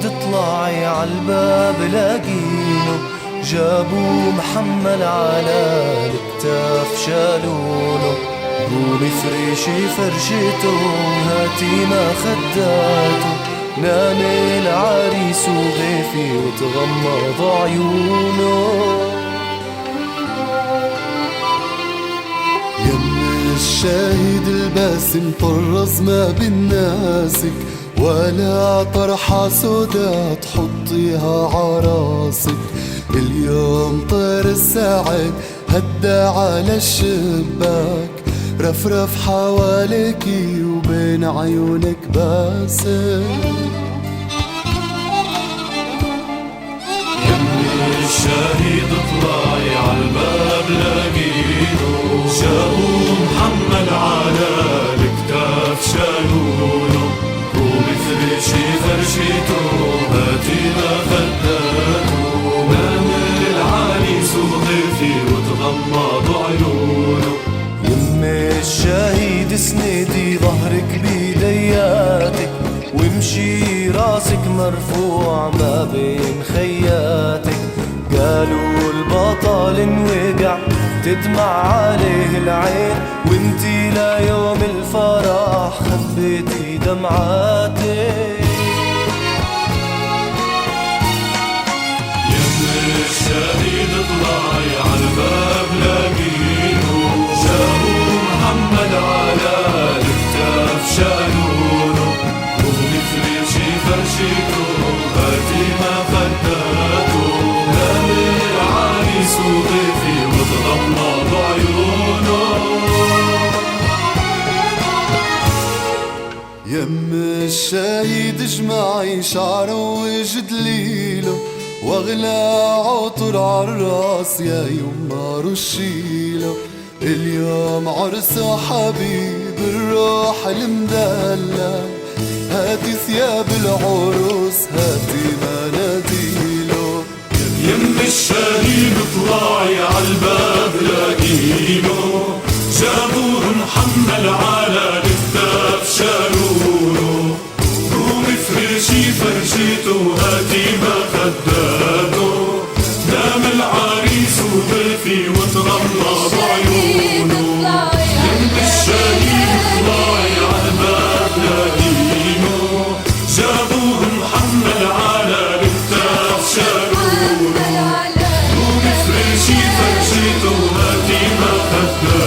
اطلعي عالباب لاقينه، جابوا محمل على الكتاف شالونه، قومي فريشي فرشته هاتي ما خداته، نام العريس وغيفي وتغمض عيونه. يم الشاهد الباسم طرز ما بالناسك، ولا طرحة سودا تحطيها عراسك، اليوم طير السعد هدى على الشباك، رفرف حواليكي وبين عيونك باسم. الشهيد طلعي عالباب لاقينه، جابوا محمل على الكتاف شالونه، قومي فرشي فرشيته هاتي ما خداته، نام العريس وغيفي وتغمض عيونه. يمي الشهيد اسندي ظهرك بيدياتك، وامشي راسك مرفوع ما بين خياتك، قالوا البطل انوقع تدمع عليه العين، وانتي ليوم الفرح خبيتي دمعاتك. يم الشهيد طلعي عالباب لاقينه، جابوا محمد على الكتاف شالونه، قومي فرشي فرشيته هاتي ما خداته، نام العريس وغيفي وتغمض عيونه. يم الشاهد اجمعي شعره وجدليله، واغلى عطر عالراس يا يما رشيله، اليوم عرس حبيب الروح المدلل، هاتي ثياب العروس هاتي مناديله. يم الشهيد طلعي عالباب لاقينه، جابوه محمل على الكتاف شالونه، قومي فرشي فرشيته هاتي ما خداته، نام العريس وغيفي وتغمض عيونه. يم الشهيد طلعي عالباب لاقينه، جابوه محمل على الكتاف شالونه، قومي فرشي فرشيته هاتي ما خداته،